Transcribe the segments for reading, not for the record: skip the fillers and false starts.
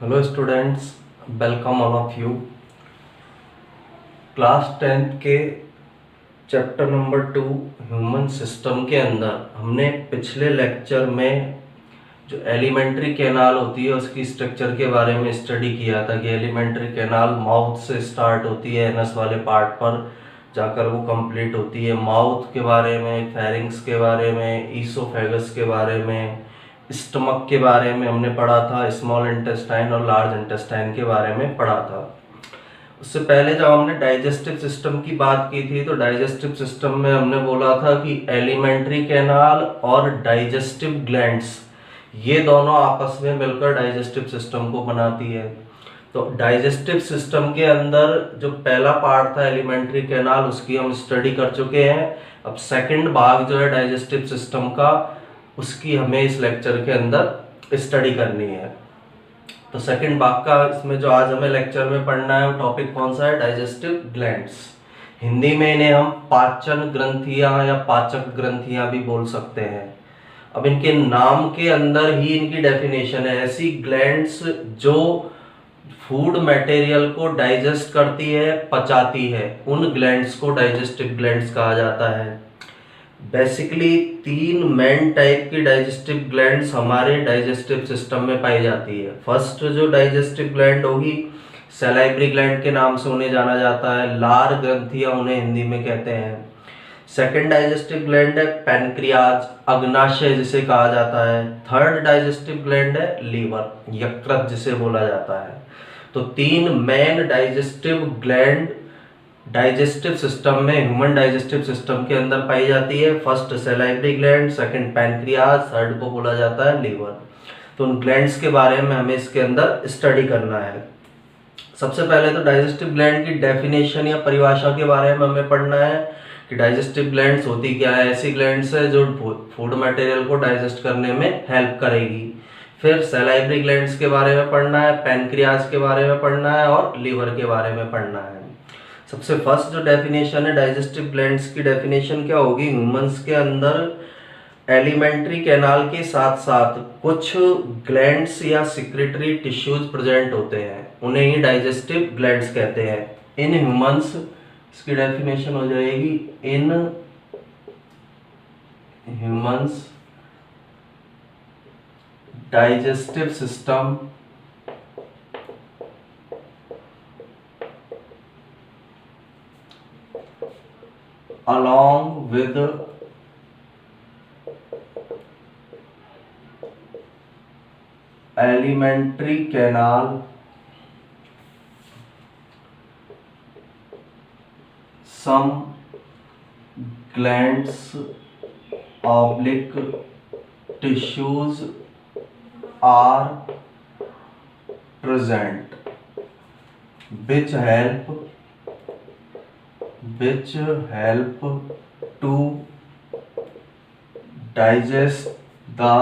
Hello students, welcome all of you. Class 10th के chapter number 2 human system के अंदर हमने पिछले लेक्चर में जो एलिमेंट्री कैनाल होती है उसकी स्ट्रक्चर के बारे में स्टडी किया था कि एलिमेंट्री कैनाल माउथ से स्टार्ट होती है, एनस वाले पार्ट पर जाकर वो कंप्लीट होती है। माउथ के बारे में, फेरिंग्स के बारे में, ईसोफेगस के बारे में, स्टमक के बारे में हमने पढ़ा था, स्मॉल इंटेस्टाइन और लार्ज इंटेस्टाइन के बारे में पढ़ा था। उससे पहले जब हमने डाइजेस्टिव सिस्टम की बात की थी तो डाइजेस्टिव सिस्टम में हमने बोला था कि एलिमेंट्री कैनाल और डाइजेस्टिव ग्लैंड्स ये दोनों आपस में मिलकर डाइजेस्टिव सिस्टम को बनाती है। तो डाइजेस्टिव सिस्टम के अंदर जो पहला पार्ट था एलिमेंट्री कैनाल उसकी हम स्टडी कर चुके हैं। अब सेकंड भाग जो है डाइजेस्टिव सिस्टम का उसकी हमें इस लेक्चर के अंदर स्टडी करनी है। तो सेकंड भाग का इसमें जो आज हमें लेक्चर में पढ़ना है वो टॉपिक कौन सा है? Digestive glands. हिंदी में इन्हें हम पाचन ग्रंथियां या पाचक ग्रंथियां भी बोल सकते हैं। अब इनके नाम के अंदर ही इनकी डेफिनेशन है। ऐसी ग्लैंड्स जो फूड मटेरियल को डाइजेस्ट करती है, पचाती है, उन ग्लैंड्स को डाइजेस्टिव ग्लैंड्स कहा जाता है। बेसिकली 3 मेन टाइप की डाइजेस्टिव ग्लैंड्स हमारे डाइजेस्टिव सिस्टम में पाई जाती है। फर्स्ट जो डाइजेस्टिव ग्लैंड होगी सैलाइवरी ग्लैंड के नाम से उन्हें जाना जाता है। लार ग्रंथियां उन्हें हिंदी में कहते हैं। सेकंड डाइजेस्टिव ग्लैंड है पैनक्रियाज, अग्नाशय जिसे कहा जाता है। थर्ड डाइजेस्टिव ग्लैंड है लीवर, यकृत जिसे बोला जाता है। तो 3 main digestive gland digestive system में, ह्यूमन डाइजेस्टिव सिस्टम के अंदर पाई जाती है। First salivary gland, second pancreas, third को बोला जाता है लीवर। तो उन ग्लैंड्स के बारे में हमें इसके अंदर स्टडी करना है। सबसे पहले तो डाइजेस्टिव ग्लैंड की डेफिनेशन या परिभाषा के बारे में हमें पढ़ना है कि डाइजेस्टिव ग्लैंड्स होती क्या है। ऐसी ग्लैंड्स है जो फूड मटेरियल को डाइजेस्ट करने में हेल्प करेगी। फिर सैलाइवरी ग्लैंड्स के बारे में पढ़ना है, पैनक्रियाज के बारे में पढ़ना है और लीवर के बारे में पढ़ना है। सबसे फर्स्ट जो डेफिनेशन है डाइजेस्टिव ग्लैंड्स की, डेफिनेशन क्या होगी? ह्यूमंस के अंदर एलिमेंट्री कैनाल के साथ साथ कुछ ग्लैंड्स या सिक्रेटरी टिश्यूज प्रेजेंट होते हैं, उन्हें ही डाइजेस्टिव ग्लैंड्स कहते हैं। इन ह्यूमंस, इसकी डेफिनेशन हो जाएगी इन humans digestive system along with alimentary canal some glands oblique tissues are present which help to digest the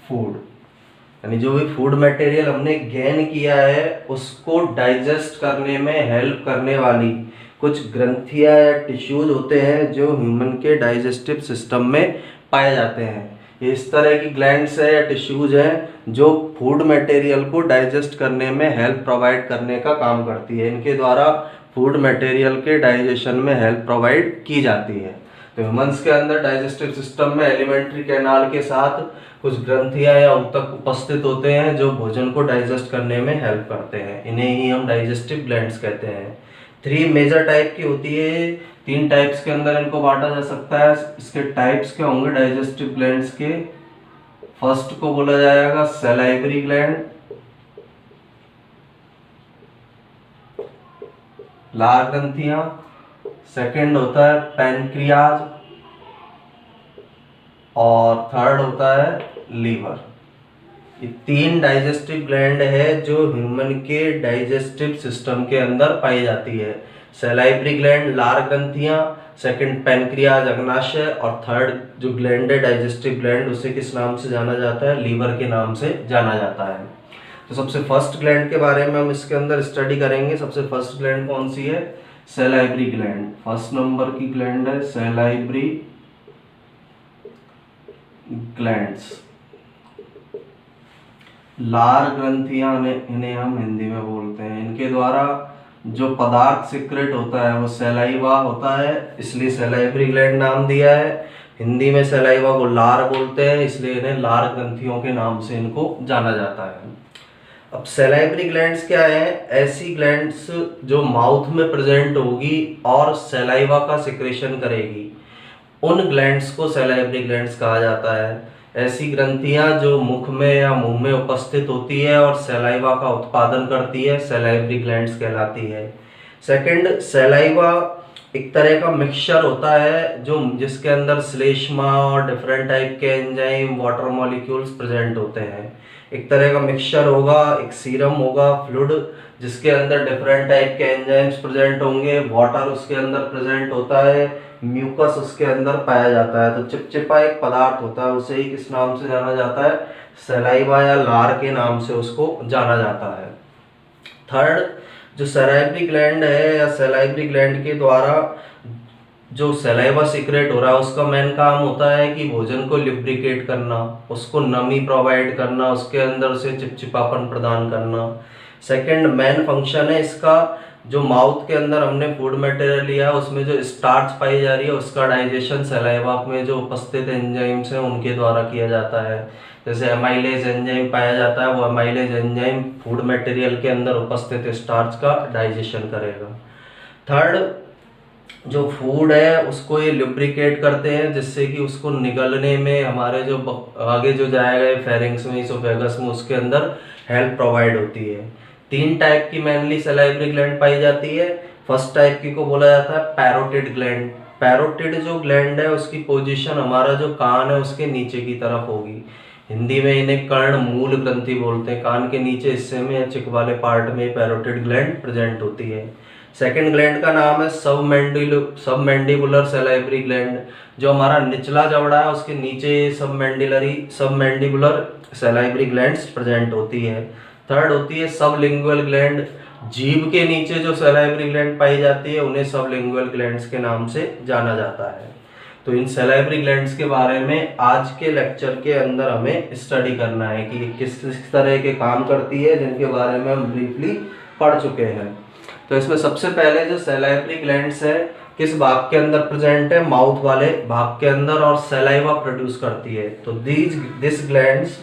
food। यानी जो भी फूड मटेरियल हमने गेन किया है उसको डाइजेस्ट करने में हेल्प करने वाली कुछ ग्रंथियां या टिश्यूज होते हैं जो ह्यूमन के डाइजेस्टिव सिस्टम में पाए जाते हैं। ये इस तरह की ग्लैंड्स है या टिश्यूज हैं जो फूड मटेरियल को डाइजेस्ट करने में हेल्प प्रोवाइड करने का काम करती है। इनके द्वारा फूड मटेरियल के डाइजेशन में हेल्प प्रोवाइड की जाती है। तो ह्यूमंस के अंदर डाइजेस्टिव सिस्टम में एलिमेंट्री कैनाल के साथ कुछ ग्रंथियां या ऊतक उपस्थित होते हैं जो भोजन को डाइजेस्ट करने में हेल्प करते हैं। इन्हें ही हम डाइजेस्टिव ग्लैंड्स कहते हैं। 3 मेजर टाइप की होती है। 3 टाइप्स के अंदर इनको बांटा जा सकता है। इसके टाइप्स क्या होंगे डाइजेस्टिव ग्लैंड्स के? फर्स्ट को बोला जाएगा सैलाइवरी ग्लैंड, लार ग्रंथियां। सेकंड होता है पैनक्रियाज और थर्ड होता है लीवर। ये 3 डाइजेस्टिव ग्लैंड है जो ह्यूमन के डाइजेस्टिव सिस्टम के अंदर पाई जाती है। सैलाइवरी ग्लैंड, लार ग्रंथियां, सेकंड पैनक्रियाज, अग्नाशय और थर्ड जो ग्लैंड है डाइजेस्टिव ग्लैंड उसे किस नाम से जाना जाता है? लीवर के नाम से जाना जाता है। तो सबसे फर्स्ट ग्लैंड के बारे में हम इसके अंदर स्टडी करेंगे। सबसे फर्स्ट ग्लैंड कौन सी है? Salivary gland. फर्स्ट नंबर की ग्लैंड है सैलाइवरी ग्लैंड्स। लार ग्रंथियां इन्हें हम हिंदी में बोलते हैं। इनके द्वारा जो पदार्थ सिक्रेट होता है वो सलाइवा होता है, इसलिए सलाइवरी ग्लैंड नाम दिया है। हिंदी में सलाइवा को लार बोलते हैं, इसलिए इन्हें लार ग्रंथियों के नाम से इनको जाना जाता है। अब सलाइवरी ग्लैंड्स क्या है? ऐसी ग्लैंड्स जो माउथ में प्रेजेंट होगी और सलाइवा का सिक्रेशन करेगी, उन ग्लैंड्स को सलाइवरी ग्लैंड्स कहा जाता है। ऐसी ग्रंथियां जो मुख में या मुंह में उपस्थित होती है और सलाइवा का उत्पादन करती है, सलाइवरी ग्लैंड्स कहलाती है। सेकंड, सलाइवा एक तरह का मिक्सचर होता है जो जिसके अंदर श्लेष्मा और डिफरेंट टाइप के एंजाइम, वाटर मॉलिक्यूल्स प्रेजेंट होते हैं। एक तरह का मिक्सचर होगा, एक सीरम होगा, फ्लूइड, जिसके अंदर डिफरेंट टाइप के एंजाइम्स प्रेजेंट होंगे, वाटर उसके अंदर प्रेजेंट होता है, म्यूकस उसके अंदर पाया जाता है। तो चिपचिपा एक पदार्थ होता है, उसे ही किस नाम से जाना जाता है? सलाइवा या लार के नाम से उसको जाना जाता है। थर्ड, जो सलाइवरी ग्लैंड है या सलाइवरी ग्लैंड के द्वारा जो सलाइवा सीक्रेट हो रहा है उसका मेन काम होता है कि भोजन को लिब्रिकेट करना, उसको नमी प्रोवाइड करना, उसके अंदर से चिपचिपापन प्रदान करना। सेकंड मेन फंक्शन है इसका, जो माउथ के अंदर हमने फूड मटेरियल लिया है उसमें जो स्टार्च पाई जा रही है उसका डाइजेशन सलाइवा में जो उपस्थित एंजाइम्स हैं उनके द्वारा किया जाता है। जैसे एमाइलेज एंजाइम पाया जाता है, वो एमाइलेज एंजाइम फूड मटेरियल के अंदर उपस्थित स्टार्च का डाइजेशन करेगा। थर्ड, जो फूड है उसको ये लुब्रिकेट करते हैं जिससे कि उसको निगलने में हमारे जो आगे जो जाएगा फेरिंग्स में, इसोफेगस में, उसके अंदर हेल्प प्रोवाइड होती है। 3 टाइप की मेनली सलाइवरी ग्लैंड पाई जाती है। फर्स्ट टाइप की को बोला जाता है पैरोटिड ग्लैंड। पैरोटिड जो ग्लैंड है उसकी पोजीशन हमारा जो कान है उसके नीचे की तरफ होगी। हिंदी में इन्हें कर्ण मूल ग्रंथि बोलते हैं। कान के नीचे हिस्से में या चिक वाले पार्ट में पैरोटिड ग्लैंड प्रेजेंट होती है। सेकेंड ग्लैंड का नाम है सबमैंडिबुलर सलाइवरी ग्लैंड। जो हमारा निचला जबड़ा है उसके नीचे सबमैंडिबुलर सलाइवरी ग्लैंड्स प्रेजेंट होती है। थर्ड होती है सबलिंगुअल ग्लैंड। जीभ के नीचे जो सलाइवरी ग्लैंड पाई जाती है उन्हें सबलिंगुअल ग्लैंड्स के नाम से जाना जाता है। तो इन सलाइवरी ग्लैंड्स के बारे में आज के लेक्चर के अंदर हमें स्टडी करना है कि किस किस तरह के काम करती है, जिनके बारे में हम ब्रीफली पढ़ चुके हैं। तो इसमें सबसे पहले जो सलाइवरी ग्लैंड्स है किस भाग के अंदर प्रेजेंट है? माउथ वाले भाग के अंदर, और सलाइवा प्रोड्यूस करती है। तो this glands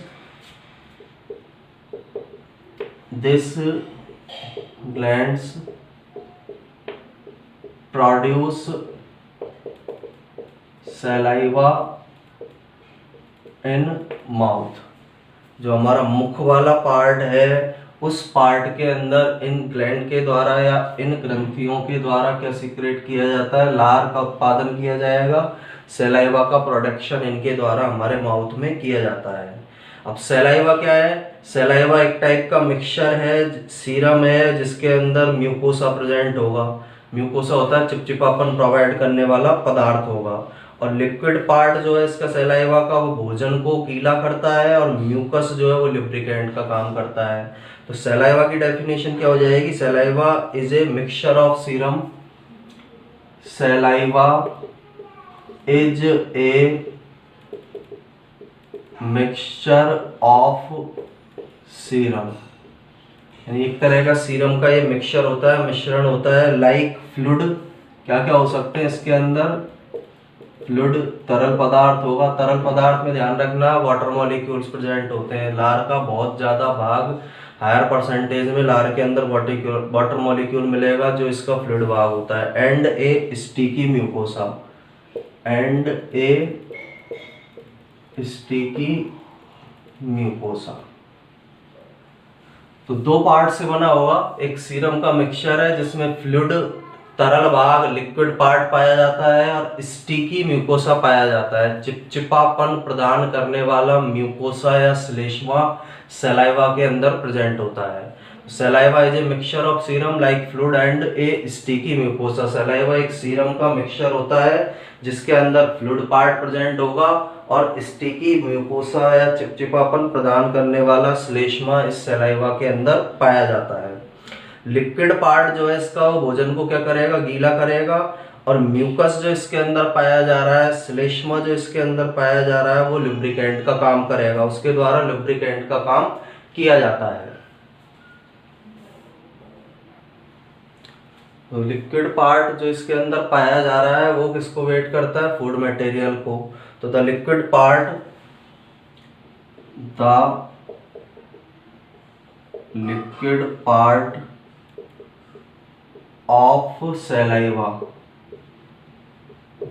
produce saliva in mouth. जो हमारा मुख वाला पार्ट है उस पार्ट के अंदर इन ग्लैंड के द्वारा या इन ग्रंथियों के द्वारा क्या सीक्रेट किया जाता है? लार का उत्पादन किया जाएगा। सलाइवा का प्रोडक्शन इनके द्वारा हमारे माउथ में किया जाता है। अब सलाइवा क्या है? सलाइवा एक टाइप का मिक्सचर है, सीरम है, जिसके अंदर म्यूकोसा प्रेजेंट होगा। म्यूकोसा होता है चिपचिपापन प्रोवाइड करने वाला पदार्थ होगा। और लिक्विड पार्ट जो है इसका सलाइवा का वो भोजन को गीला करता है, और म्यूकस जो है वो लुब्रिकेंट का काम करता है। तो सलाइवा की डेफिनेशन क्या हो जाएगी? Saliva is a mixture of serum. Saliva is a mixture of serum, यानी एक तरह का सीरम का ये मिक्सचर होता है, मिश्रण होता है। लाइक फ्लूइड, क्या क्या हो सकते हैं इसके अंदर? फ्लूइड तरल पदार्थ होगा। तरल पदार्थ में ध्यान रखना वाटर मॉलिक्यूल्स प्रेजेंट होते हैं। लार का बहुत ज़्यादा भाग, हायर परसेंटेज में लार के अंदर वाटर मॉलिक्यूल मिलेगा जो इसका फ्लूइड भाग होता है। And A sticky mucosa, and A sticky mucosa. तो 2 पार्ट से बना होगा। एक सीरम का मिक्सचर है जिसमें फ्लूइड तरल भाग, लिक्विड पार्ट पाया जाता है, और स्टिकी म्यूकोसा पाया जाता है। चिपचिपापन प्रदान करने वाला म्यूकोसा या श्लेष्मा सलाइवा के अंदर प्रेजेंट होता है। Saliva is a mixture of serum like fluid and A sticky mucosa. Saliva एक सीरम का मिक्सचर होता है जिसके अंदर फ्लूइड पार्ट प्रेजेंट होगा और स्टिकी म्यूकोसा या चिपचिपापन प्रदान करने वाला श्लेष्मा इस सलाइवा के अंदर पाया जाता है। लिक्विड पार्ट जो है इसका वो भोजन को क्या करेगा? गीला करेगा। और म्यूकस जो इसके अंदर पाया जा रहा है, श्लेष्मा जो इसके अंदर पाया जा रहा है, वो लुब्रिकेंट का काम करेगा। उसके द्वारा लुब्रिकेंट का काम किया जाता है। तो लिक्विड पार्ट जो इसके अंदर पाया जा रहा है वो किसको वेट करता है, फूड मटेरियल को। तो the liquid part of saliva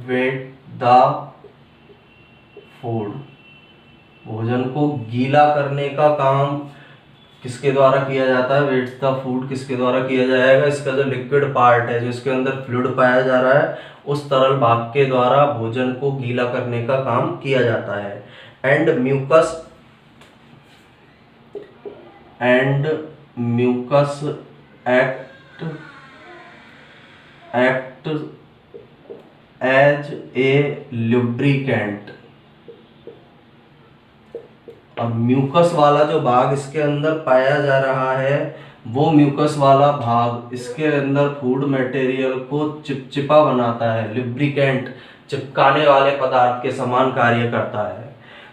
wet the food, भोजन को गीला करने का काम किसके द्वारा किया जाता है, वेट द फूड किसके द्वारा किया जाएगा, इसका जो लिक्विड पार्ट है, जो इसके अंदर फ्लूइड पाया जा रहा है, उस तरल भाग के द्वारा भोजन को गीला करने का काम किया जाता है। And mucus act as a lubricant. अब म्यूकस वाला जो भाग इसके अंदर पाया जा रहा है, वो म्यूकस वाला भाग इसके अंदर फूड मटेरियल को चिपचिपा बनाता है, लुब्रिकेंट, चिपकाने वाले पदार्थ के समान कार्य करता है।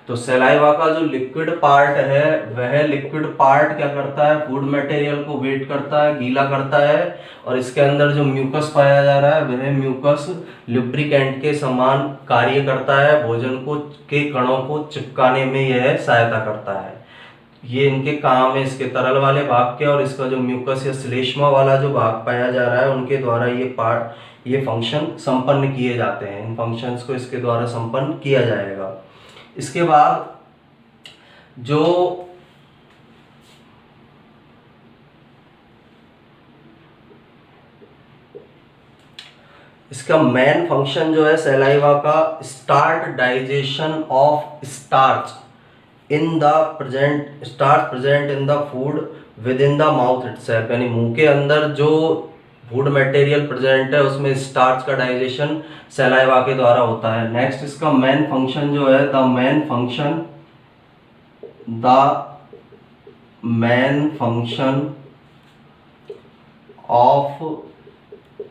तो सलाइवा का जो लिक्विड पार्ट है, वह लिक्विड पार्ट क्या करता है, फूड मटेरियल को वेट करता है, गीला करता है, और इसके अंदर जो म्यूकस पाया जा रहा है वह म्यूकस लुब्रिकेंट के समान कार्य करता है, भोजन को के कणों को चिपकाने में यह सहायता करता है। ये इनके काम है, इसके तरल वाले भाग के, और इसका जो म्यूकस या श्लेष्मा वाला जो भाग पाया जा रहा है उनके द्वारा ये फंक्शन संपन्न किए जाते हैं। इन फंक्शंस को इसके द्वारा संपन्न किया जाएगा। इसके बाद जो इसका मेन फंक्शन जो है सलाइवा का, start digestion of starch present in the food with in the mouth itself, यानी मुंह के अंदर जो फूड मटेरियल प्रेजेंट है उसमें स्टार्च का डाइजेशन सलाइवा के द्वारा होता है। नेक्स्ट इसका मेन फंक्शन जो है, the main function of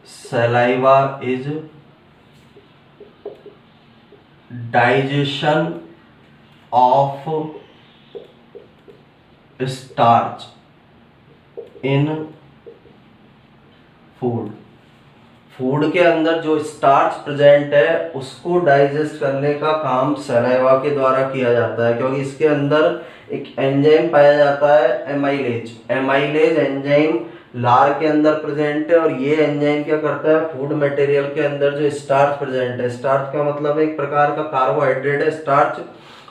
saliva is digestion of starch in food के अंदर जो स्टार्च प्रेजेंट है उसको डाइजेस्ट करने का काम सलाइवा के द्वारा किया जाता है, क्योंकि इसके अंदर एक एंजाइम पाया जाता है, एमाइलेज एंजाइम लार के अंदर प्रेजेंट है, और ये एंजाइम क्या करता है, फूड मटेरियल के अंदर जो स्टार्च प्रेजेंट है, स्टार्च का मतलब एक प्रकार का कार्बोहाइड्रेट है स्टार्च,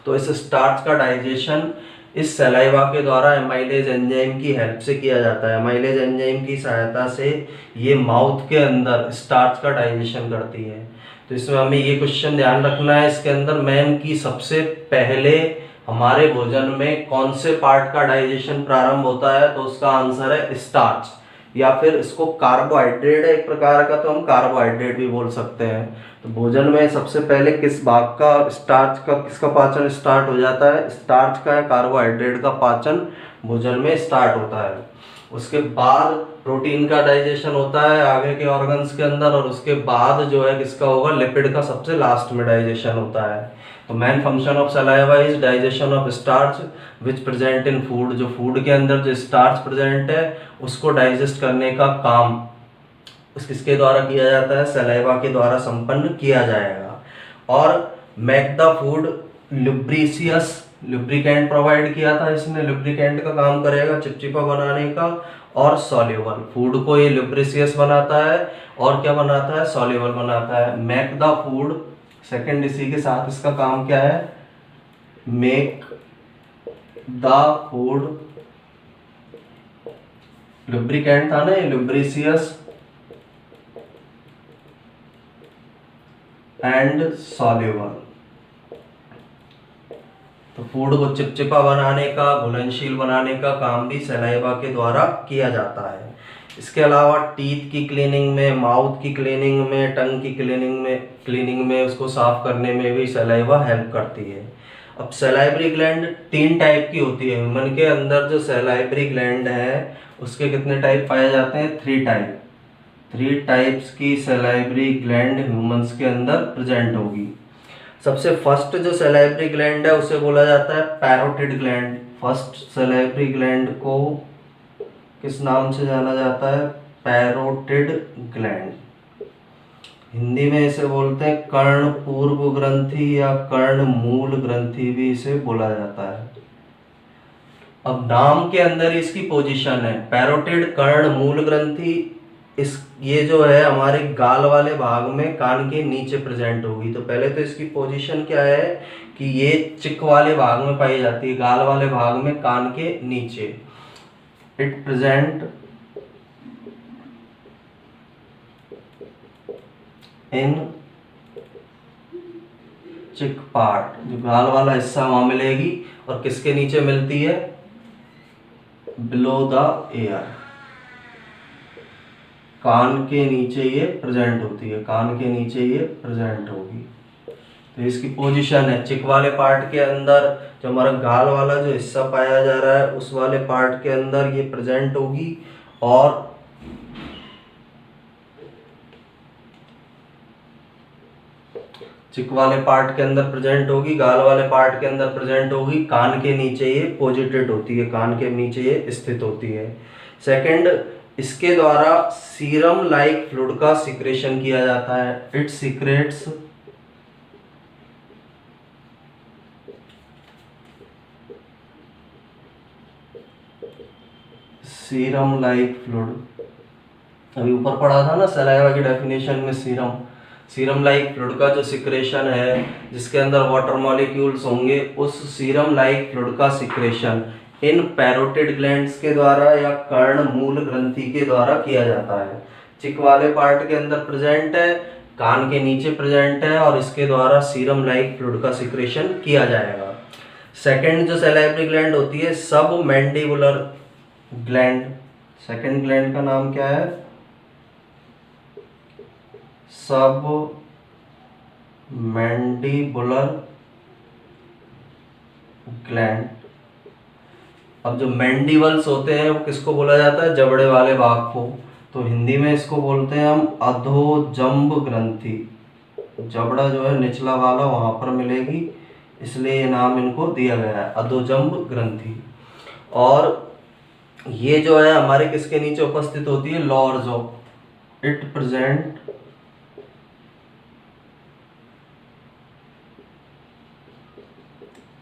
तो इस स्टार्च का डाइजेशन इस सलाइवा के द्वारा एमाइलेज एंजाइम की हेल्प से किया जाता है। एमाइलेज एंजाइम की सहायता से ये माउथ के अंदर स्टार्च का डाइजेशन करती है। तो इसमें हमें ये क्वेश्चन ध्यान रखना है, इसके अंदर मैम की सबसे पहले हमारे भोजन में कौन से पार्ट का डाइजेशन प्रारंभ होता है, तो उसका आंसर है स्टार्च, या फिर इसको कार्बोहाइड्रेट है एक प्रकार का, तो हम कार्बोहाइड्रेट भी बोल सकते हैं। तो भोजन में सबसे पहले किस भाग का, स्टार्च का, किसका पाचन स्टार्ट हो जाता है, स्टार्च का है, कार्बोहाइड्रेट का पाचन भोजन में स्टार्ट होता है। उसके बाद प्रोटीन का डाइजेशन होता है आगे के ऑर्गन्स के अंदर, और उसके बाद जो है किसका होगा, लिपिड का सबसे लास्ट में डाइजेशन होता है। तो main function of saliva is digestion of starch which present in food, जो फूड के अंदर जो स्टार्च प्रेजेंट है उसको डाइजेस्ट करने का काम किसके द्वारा किया जाता है, सलाइवा के द्वारा संपन्न किया जाएगा। और make the food lubricious, lubricant provide किया था इसने, लुब्रिकेंट का काम करेगा चिपचिपा बनाने का, और सॉल्युबल, फूड को ये लुब्रिशियस बनाता है और क्या बनाता है, सॉल्युबल बनाता है। मेक द फूड, सेकंड इसी के साथ इसका काम क्या है, मेक द फूड, लुब्रिकेंट था ना ये, लुब्रिशियस एंड सॉल्युबल। तो फूड को चिपचिपा बनाने का, घुलनशील बनाने का काम भी सलाइवा के द्वारा किया जाता है। इसके अलावा टीथ की क्लीनिंग में, माउथ की क्लीनिंग में, टंग की क्लीनिंग में उसको साफ करने में भी सलाइवा हेल्प करती है। अब सलाइवरी ग्लैंड 3 टाइप की होती है। ह्यूमन के अंदर जो सलाइवरी ग्लैंड है उसके कितने टाइप पाए जाते हैं, 3 टाइप्स की सलाइवरी ग्लैंड ह्यूमंस के अंदर प्रेजेंट होगी। सबसे फर्स्ट जो सैलिवरी ग्लैंड है उसे बोला जाता है parotid gland. First salivary gland को किस नाम से जाना जाता है? Parotid gland. हिंदी में इसे बोलते हैं कर्ण पूर्व ग्रंथि या कर्ण मूल ग्रंथि भी इसे बोला जाता है। अब नाम के अंदर इसकी पोजीशन है पैरोटिड कर्ण मूल ग्रंथि। इस ये जो है हमारे गाल वाले भाग में कान के नीचे प्रेजेंट होगी। तो पहले तो इसकी पोजीशन क्या है कि ये चिक वाले भाग में पाई जाती है, गाल वाले भाग में कान के नीचे। इट प्रेजेंट इन चिक पार्ट, जो गाल वाला हिस्सा वहां मिलेगी और किसके नीचे मिलती है? बिलो द एयर, कान के नीचे ये प्रेजेंट होती है, कान के नीचे ये प्रेजेंट होगी। तो इसकी पोजीशन है चिक वाले पार्ट के अंदर, जो हमारा गाल वाला जो हिस्सा पाया जा रहा है उस वाले पार्ट के अंदर ये प्रेजेंट होगी, और चिक वाले पार्ट के अंदर प्रेजेंट होगी, गाल वाले पार्ट के अंदर प्रेजेंट होगी, कान के नीचे ये पोजिटेड होती है, कान के नीचे ये स्थित होती है। सेकंड, इसके द्वारा सीरम लाइक फ्लूइड का सिक्रेशन किया जाता है। It secrets serum like fluid. अभी ऊपर पढ़ा था ना सलाइवा की डेफिनेशन में, सीरम लाइक फ्लूइड का जो सिक्रेशन है जिसके अंदर वाटर मॉलिक्यूल्स होंगे, उस सीरम लाइक फ्लूइड का सिक्रेशन इन पैरोटिड ग्लैंड्स के द्वारा या कर्ण मूल ग्रंथि के द्वारा किया जाता है। चिक वाले पार्ट के अंदर प्रेजेंट है, कान के नीचे प्रेजेंट है, और इसके द्वारा सीरम लाइक फ्लूइड का सिक्रेशन किया जाएगा। सेकेंड जो सैलिवरी ग्लैंड होती है submandibular gland. Second gland का नाम क्या है? Submandibular gland. अब जो मैंडिबल्स होते हैं वो किसको बोला जाता है? जबड़े वाले भाग को। तो हिंदी में इसको बोलते हैं हम अधोजंब ग्रंथि। जबड़ा जो है निचला वाला वहां पर मिलेगी, इसलिए ये नाम इनको दिया गया है अधोजंब ग्रंथि। और ये जो है हमारे किसके नीचे उपस्थित होती है? Lower jaw. It present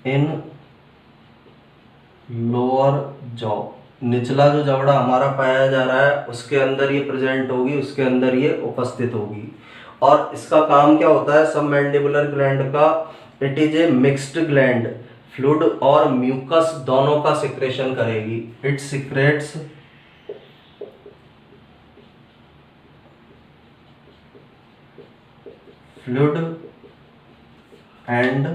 in lower jaw. निचला जो जबड़ा हमारा पाया जा रहा है उसके अंदर ये प्रेजेंट होगी, उसके अंदर ये उपस्थित होगी। और इसका काम क्या होता है सब मैंडिबुलर ग्लैंड का? It is a mixed gland, fluid और म्यूकस दोनों का सिक्रेशन करेगी। It secretes fluid and,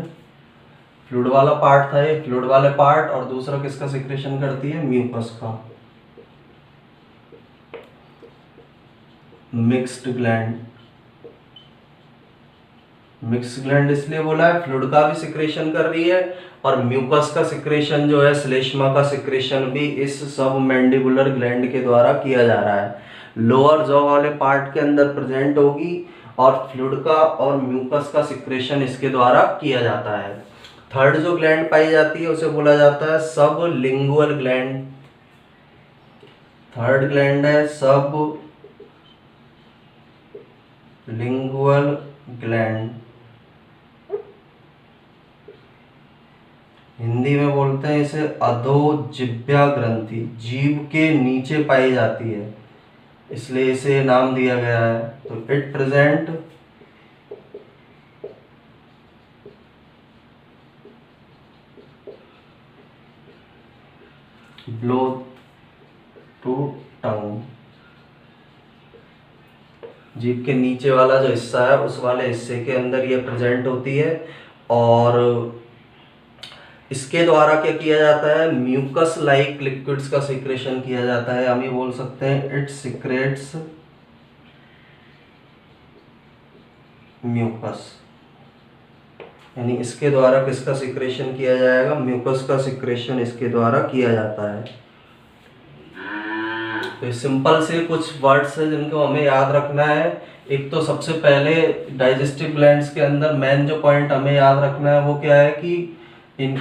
fluid वाला पार्ट था ये, फ्लूइड वाले पार्ट, और दूसरा किसका सिक्रेशन करती है? म्यूकस का। Mixed gland. मिक्स्ड ग्लैंड इसलिए बोला है फ्लूइड का भी सिक्रेशन कर रही है और म्यूकस का सिक्रेशन जो है श्लेष्मा का सिक्रेशन भी इस सब मैंडिबुलर ग्लैंड के द्वारा किया जा रहा है। लोअर जॉ वाले पार्ट के अंदर प्रेजेंट होगी और फ्लूइड का और म्यूकस का सिक्रेशन इसके द्वारा किया जाता है। थर्ड जो ग्लैंड पाई जाती है उसे बोला जाता है सब लिंगुअल ग्लैंड। थर्ड ग्लैंड है सब लिंगुअल ग्लैंड। हिंदी में बोलते हैं इसे अधोजिह्वा ग्रंथि, जीभ के नीचे पाई जाती है इसलिए इसे नाम दिया गया है। तो it present below to tongue. जीभ के नीचे वाला जो हिस्सा है उस वाले हिस्से के अंदर ये प्रेजेंट होती है और इसके द्वारा क्या किया जाता है? म्यूकस लाइक लिक्विड्स का सिक्रेशन किया जाता है। हम ये बोल सकते हैं इट सिक्रेट्स म्यूकस, यानी इसके द्वारा किसका सिक्रेशन किया जाएगा? म्यूकस का सिक्रेशन इसके द्वारा किया जाता है। तो सिंपल से कुछ वर्ड्स है जिनको हमें याद रखना है। एक तो सबसे पहले डाइजेस्टिव ग्लैंड्स के अंदर मेन जो पॉइंट हमें याद रखना है वो क्या है कि इन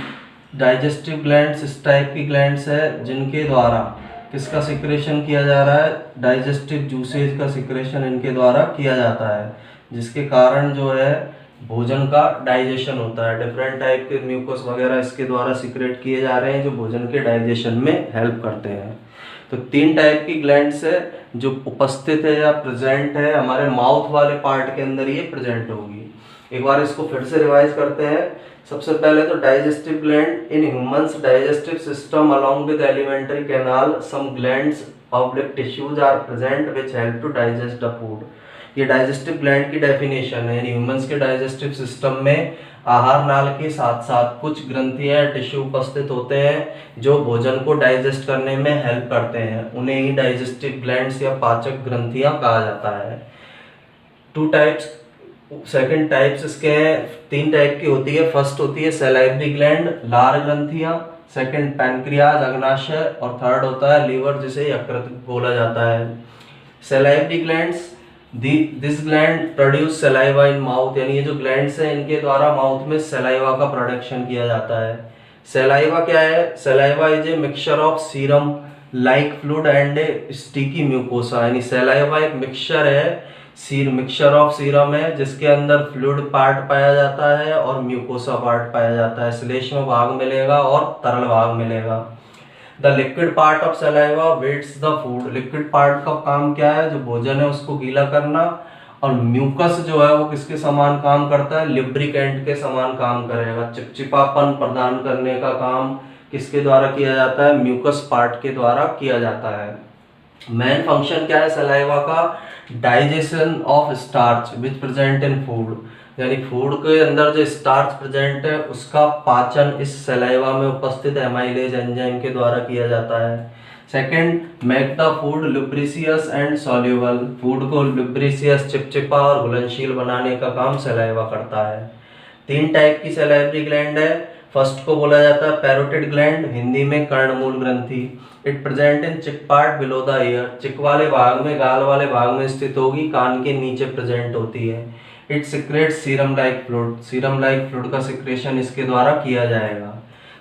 डाइजेस्टिव ग्लैंड्स इस टाइप की ग्लैंड्स है जिनके द्वारा किसका सिक्रेशन किया जा रहा है, डाइजेस्टिव जूसेज का सिक्रेशन इनके द्वारा किया जाता है, जिसके कारण जो है भोजन का डाइजेशन होता है। डिफरेंट टाइप के म्यूकस वगैरह इसके द्वारा सिक्रेट किए जा रहे हैं जो भोजन के डाइजेशन में हेल्प करते हैं। तो 3 टाइप की ग्लैंड्स है जो उपस्थित है या प्रेजेंट है हमारे माउथ वाले पार्ट के अंदर, ये प्रेजेंट होगी। एक बार इसको फिर से रिवाइज करते हैं। सबसे पहले तो digestive gland in humans digestive system along with alimentary canal some glands public tissues are present which help to digest the food. ये डाइजेस्टिव ग्लैंड की डेफिनेशन है। ह्यूमंस के डाइजेस्टिव सिस्टम में आहार नाल के साथ साथ कुछ ग्रंथियां टिश्यू उपस्थित होते हैं जो भोजन को डाइजेस्ट करने में हेल्प करते हैं। उन्हें ही डाइजेस्टिव ग्लैंड्स या पाचक ग्रंथियां कहा जाता है। 2 टाइप्स सेकंड टाइप्स इसके हैं, 3 टाइप की होती है। फर्स्ट होती है सैलाइवरी ग्लैंड, लार ग्रंथियां, सेकंड पैनक्रियाज अग्नाशय, और थर्ड होता है लीवर जिसे यकृत बोला जाता है। Salivary glands this gland produce saliva in mouth, यानी ये जो ग्लैंड्स हैं इनके द्वारा माउथ में सलाइवा का प्रोडक्शन किया जाता है। सलाइवा क्या है? Saliva is a mixture of serum like fluid and A sticky mucosa, यानी सलाइवा एक मिक्सचर है, मिक्सचर ऑफ सीरम है जिसके अंदर फ्लूइड पार्ट पाया जाता है और म्यूकोसा पार्ट पाया जाता है। श्लेष्म भाग मिलेगा और तरल भाग मिलेगा। The liquid part of saliva wets the food, liquid part का काम क्या है? जो भोजन है उसको गीला करना। और म्यूकस जो है वो किसके समान काम करता है? लिब्रिकेंट के समान काम करेगा। चिपचिपापन प्रदान करने का काम किसके द्वारा किया जाता है? म्यूकस पार्ट के द्वारा किया जाता है। मेन फंक्शन क्या है सलाइवा का? Digestion of starch which present in food, यानी फूड के अंदर जो स्टार्च प्रेजेंट है उसका पाचन इस सलाइवा में उपस्थित एमाइलेज एंजाइम के द्वारा किया जाता है। Second, make the food lubricious and soluble, food को लुब्रिशियस चिपचिपा और घुलनशील बनाने का काम सलाइवा करता है। 3 टाइप की सलाइवरी ग्लैंड है। फर्स्ट को बोला जाता है पैरोटिड ग्लैंड, हिंदी में कर्णमूल ग्रंथि। इट प्रेजेंट इन चिक पार्ट बिलो द ईयर, चिक वाले भाग में, गाल वाले भाग में स्थित होगी, कान के नीचे प्रेजेंट होती है। It secretes serum like fluid, serum like fluid का सिक्रेशन इसके द्वारा किया जाएगा।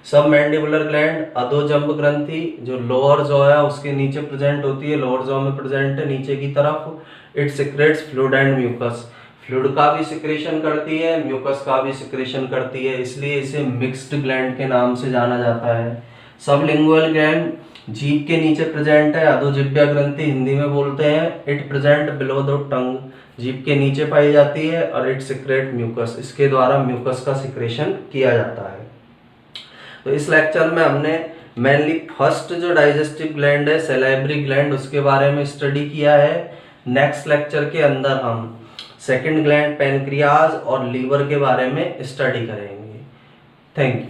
सब मैंडिबुलर ग्लैंड अधोजंब ग्रंथि जो लोअर जॉ है उसके नीचे प्रेजेंट होती है, लोअर जॉ में प्रेजेंट है नीचे की तरफ। It secretes fluid and mucus, fluid का भी सिक्रेशन करती है, म्यूकस का भी सिक्रेशन करती है, इसलिए इसे मिक्स्ड ग्लैंड के नाम से जाना जाता है। सबलिंगुअल ग्लैंड जीभ के नीचे प्रेजेंट है, अधोजिह्वा ग्रंथि हिंदी में बोलते हैं। It present below the tongue, जीभ के नीचे पाई जाती है। और इट सिक्रेट म्यूकस, इसके द्वारा म्यूकस का सिक्रेशन किया जाता है। तो इस लेक्चर में हमने मेनली फर्स्ट जो डाइजेस्टिव ग्लैंड है सैलाइवरी ग्लैंड उसके बारे में स्टडी किया है। नेक्स्ट लेक्चर के अंदर हम सेकंड ग्लैंड पैनक्रियाज और लीवर के बारे में स्टडी करेंगे। Thank you.